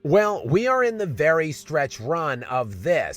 Well, we are in the very stretch run of the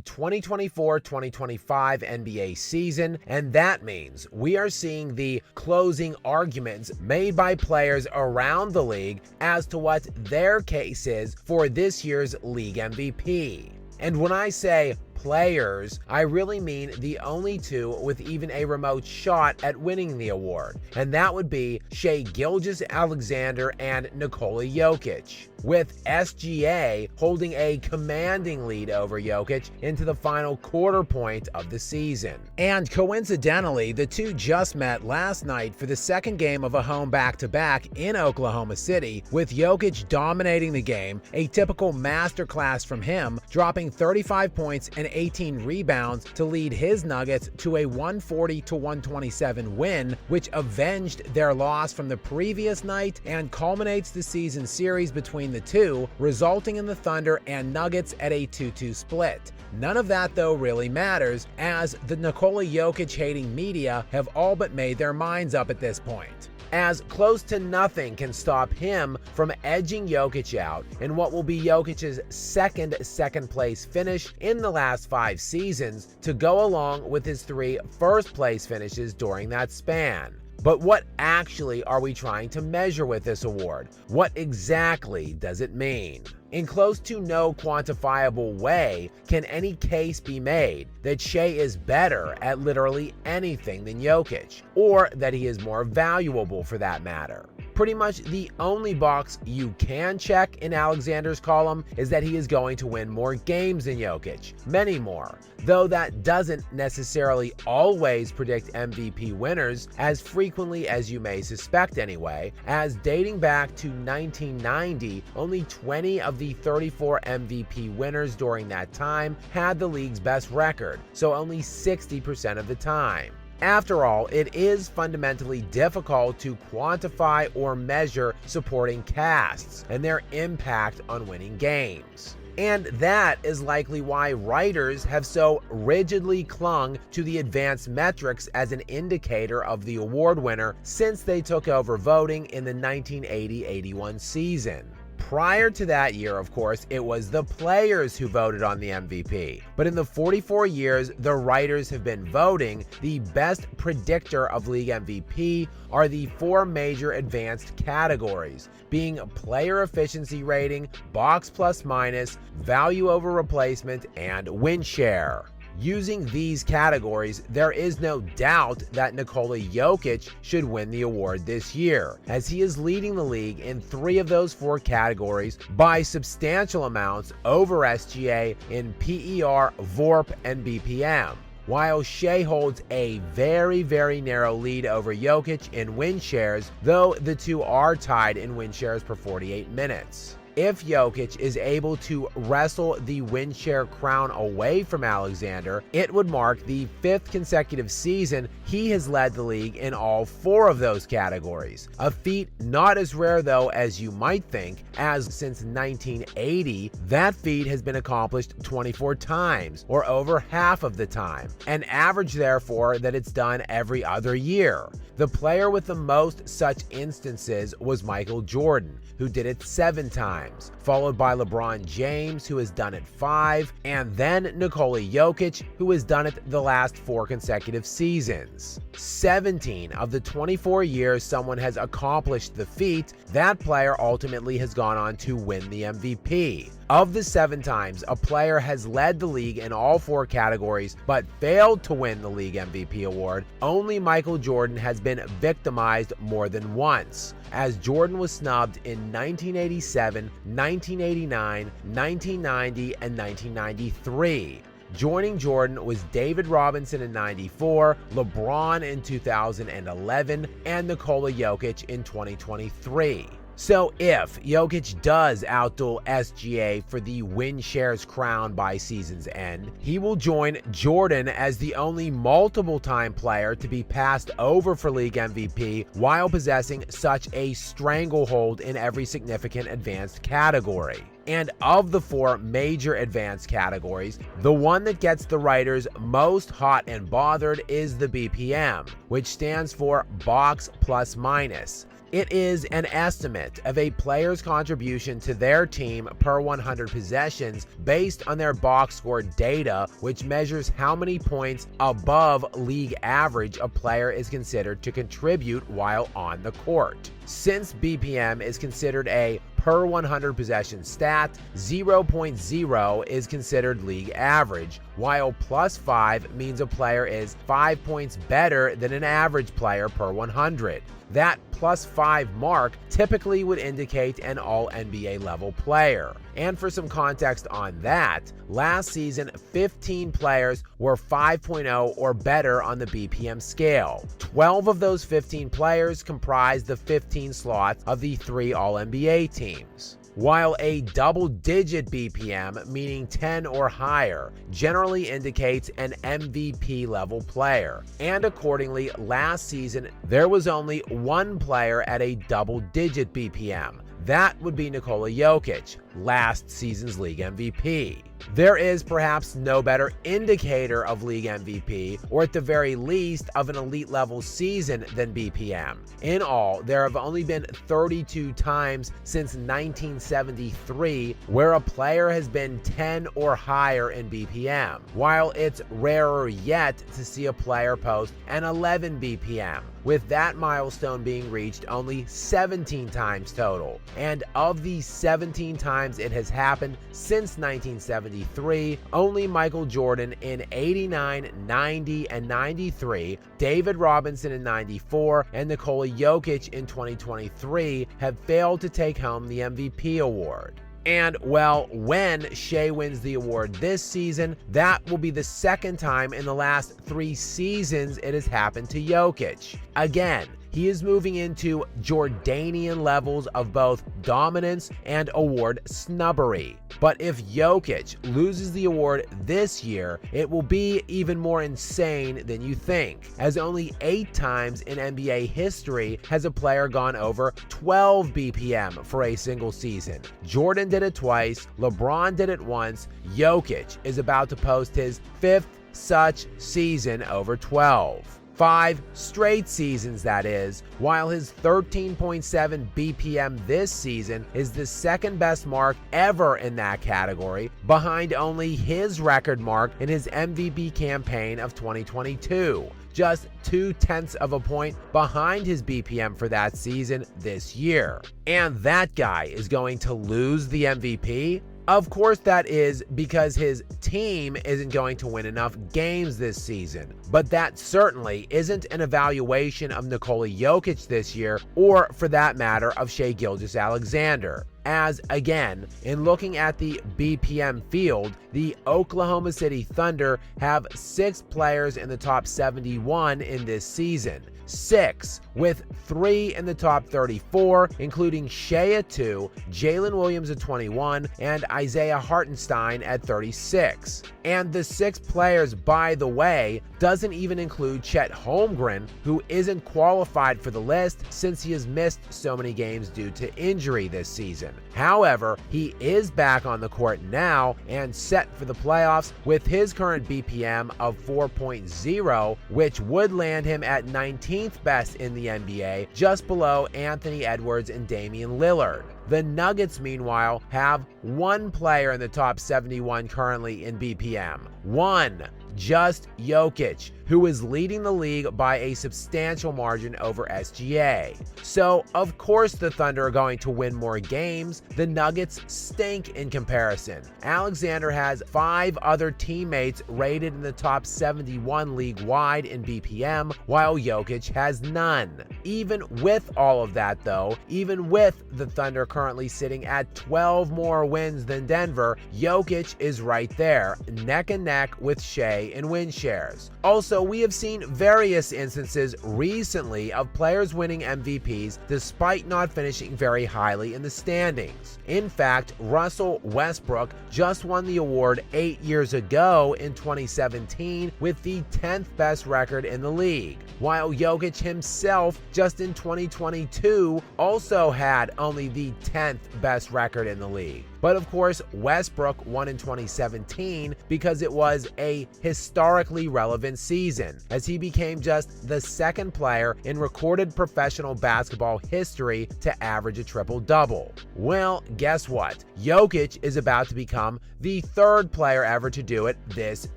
2024-2025 NBA season, and that means we are seeing the closing arguments made by players around the league as to what their case is for this year's league MVP. And when I say players, I really mean the only two with even a remote shot at winning the award, and that would be Shai Gilgeous-Alexander and Nikola Jokic, with SGA holding a commanding lead over Jokic into the final quarter point of the season. And coincidentally, the two just met last night for the second game of a home back-to-back in Oklahoma City, with Jokic dominating the game, a typical masterclass from him, dropping 35 points and 18 rebounds to lead his Nuggets to a 140-127 win, which avenged their loss from the previous night and culminates the season series between the two, resulting in the Thunder and Nuggets at a 2-2 split. None of that, though, really matters, as the Nikola Jokic hating media have all but made their minds up at this point, as close to nothing can stop him from edging Jokic out in what will be Jokic's second place finish in the last 5 seasons, to go along with his 3 first-place finishes during that span. But what actually are we trying to measure with this award? What exactly does it mean? In close to no quantifiable way can any case be made that Shai is better at literally anything than Jokic, or that he is more valuable for that matter. Pretty much the only box you can check in Alexander's column is that he is going to win more games than Jokic, many more, though that doesn't necessarily always predict MVP winners as frequently as you may suspect anyway, as dating back to 1990, only 20 of the 34 MVP winners during that time had the league's best record, so only 60% of the time. After all, it is fundamentally difficult to quantify or measure supporting casts and their impact on winning games. And that is likely why writers have so rigidly clung to the advanced metrics as an indicator of the award winner since they took over voting in the 1980-81 season. Prior to that year, of course, it was the players who voted on the MVP. But in the 44 years the writers have been voting, the best predictor of league MVP are the 4 major advanced categories, being player efficiency rating, box plus minus, value over replacement, and win share. Using these categories, there is no doubt that Nikola Jokic should win the award this year, as he is leading the league in 3 of those 4 categories by substantial amounts over SGA in PER, VORP, and BPM, while Shai holds a very narrow lead over Jokic in win shares, though the two are tied in win shares per 48 minutes. If Jokic is able to wrestle the win share crown away from Alexander, it would mark the 5th consecutive season he has led the league in all 4 of those categories. A feat not as rare, though, as you might think, as since 1980, that feat has been accomplished 24 times, or over half of the time, an average therefore that it's done every other year. The player with the most such instances was Michael Jordan, who did it 7 times, followed by LeBron James, who has done it 5, and then Nikola Jokic, who has done it the last 4 consecutive seasons. 17 of the 24 years someone has accomplished the feat, that player ultimately has gone on to win the MVP. Of the 7 times a player has led the league in all 4 categories but failed to win the league MVP award, only Michael Jordan has been victimized more than once, as Jordan was snubbed in 1987, 1989, 1990, and 1993. Joining Jordan was David Robinson in '94, LeBron in 2011, and Nikola Jokic in 2023. So if Jokic does outduel SGA for the win shares crown by season's end, he will join Jordan as the only multiple-time player to be passed over for league MVP while possessing such a stranglehold in every significant advanced category. And of the 4 major advanced categories, the one that gets the writers most hot and bothered is the BPM, which stands for box plus minus. It is an estimate of a player's contribution to their team per 100 possessions based on their box score data, which measures how many points above league average a player is considered to contribute while on the court. Since BPM is considered a per 100 possession stat, 0.0 is considered league average, while +5 means a player is 5 points better than an average player per 100. That +5 mark typically would indicate an all-NBA level player. And for some context on that, last season 15 players were 5.0 or better on the BPM scale. 12 of those 15 players comprised the 15 slots of the 3 All-NBA teams. While a double-digit BPM, meaning 10 or higher, generally indicates an MVP level player. And accordingly, last season, there was only one player at a double-digit BPM. That would be Nikola Jokic, last season's league MVP. There is perhaps no better indicator of league MVP, or at the very least of an elite level season, than BPM. In all, there have only been 32 times since 1973 where a player has been 10 or higher in BPM, while it's rarer yet to see a player post an 11 BPM, with that milestone being reached only 17 times total. And of the 17 times it has happened since 1973, only Michael Jordan in 89, 90, and 93, David Robinson in 94, and Nikola Jokic in 2023 have failed to take home the MVP award. And, well, when Shea wins the award this season, that will be the second time in the last 3 seasons it has happened to Jokic. Again, he is moving into Jordanian levels of both dominance and award snubbery. But if Jokic loses the award this year, it will be even more insane than you think, as only 8 times in NBA history has a player gone over 12 BPM for a single season. Jordan did it twice, LeBron did it once. Jokic is about to post his 5th such season over 12. 5 straight seasons, that is, while his 13.7 BPM this season is the second best mark ever in that category, behind only his record mark in his MVP campaign of 2022. Just 0.2 of a point behind his BPM for that season this year. And that guy is going to lose the MVP? Of course that is because his team isn't going to win enough games this season. But that certainly isn't an evaluation of Nikola Jokic this year, or for that matter of Shai Gilgeous-Alexander. As, again, in looking at the BPM field, the Oklahoma City Thunder have 6 players in the top 71 in this season. 6, with 3 in the top 34, including Shai at 2, Jalen Williams at 21, and Isaiah Hartenstein at 36. And the 6 players, by the way, doesn't even include Chet Holmgren, who isn't qualified for the list since he has missed so many games due to injury this season. However, he is back on the court now and set for the playoffs with his current BPM of 4.0, which would land him at 19th best in the NBA, just below Anthony Edwards and Damian Lillard. The Nuggets, meanwhile, have 1 player in the top 71 currently in BPM. 1. Just Jokic, who is leading the league by a substantial margin over SGA. So, of course the Thunder are going to win more games. The Nuggets stink in comparison. Alexander has 5 other teammates rated in the top 71 league-wide in BPM, while Jokic has none. Even with all of that though, even with the Thunder currently sitting at 12 more wins than Denver, Jokic is right there, neck and neck with Shai in win shares. Also, we have seen various instances recently of players winning MVPs despite not finishing very highly in the standings. In fact, Russell Westbrook just won the award 8 years ago in 2017 with the 10th best record in the league, while Jokic himself just in 2022 also had only the 10th best record in the league. But of course, Westbrook won in 2017 because it was a historically relevant season, as he became just the second player in recorded professional basketball history to average a triple-double. Well, guess what? Jokić is about to become the third player ever to do it this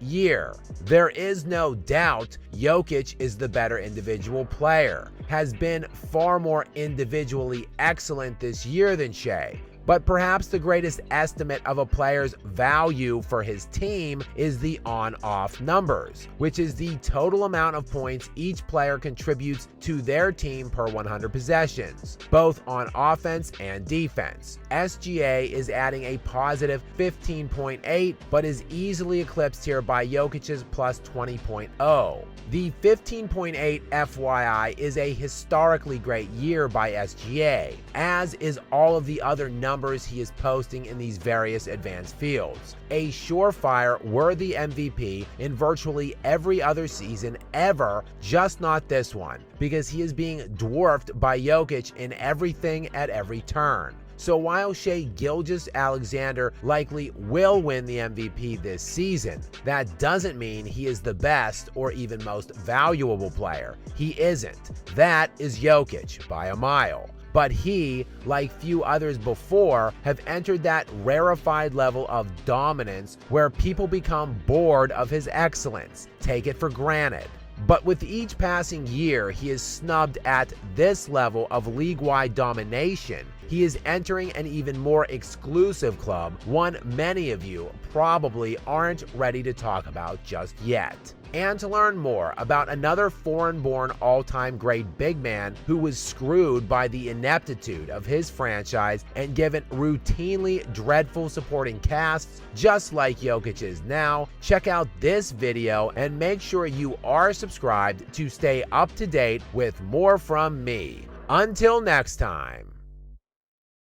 year. There is no doubt Jokić is the better individual player, has been far more individually excellent this year than Shai. But perhaps the greatest estimate of a player's value for his team is the on-off numbers, which is the total amount of points each player contributes to their team per 100 possessions, both on offense and defense. SGA is adding a positive 15.8, but is easily eclipsed here by Jokic's plus 20.0. The 15.8 FYI is a historically great year by SGA, as is all of the other numbers he is posting in these various advanced fields. A surefire worthy MVP in virtually every other season ever, just not this one, because he is being dwarfed by Jokić in everything at every turn. So while Shai Gilgeous-Alexander likely will win the MVP this season, that doesn't mean he is the best or even most valuable player. He isn't. That is Jokić by a mile. But he, like few others before, have entered that rarefied level of dominance where people become bored of his excellence, take it for granted. But with each passing year he is snubbed at this level of league-wide domination, he is entering an even more exclusive club, one many of you probably aren't ready to talk about just yet. And to learn more about another foreign-born all-time great big man who was screwed by the ineptitude of his franchise and given routinely dreadful supporting casts just like Jokić is now, check out this video and make sure you are subscribed to stay up to date with more from me. Until next time.